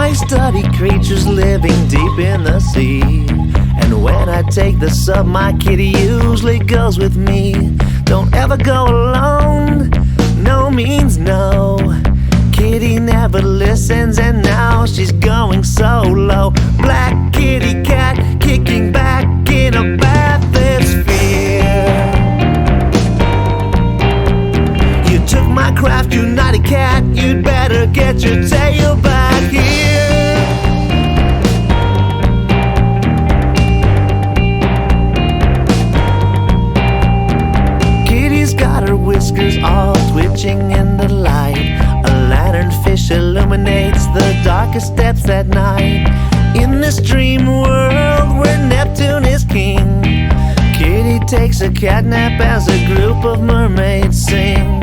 I study creatures living deep in the sea, and when I take the sub, my kitty usually goes with me. Don't ever go alone, no means no. Kitty never listens, and now she's going solo. Black kitty cat kicking back in a bathysphere. You took my craft, you naughty cat, you'd better get your tail back here. Kitty's got her whiskers all twitching in the light. A lanternfish illuminates the darkest depths at night. In this dream world where Neptune is king, Kitty takes a catnap as a group of mermaids sing.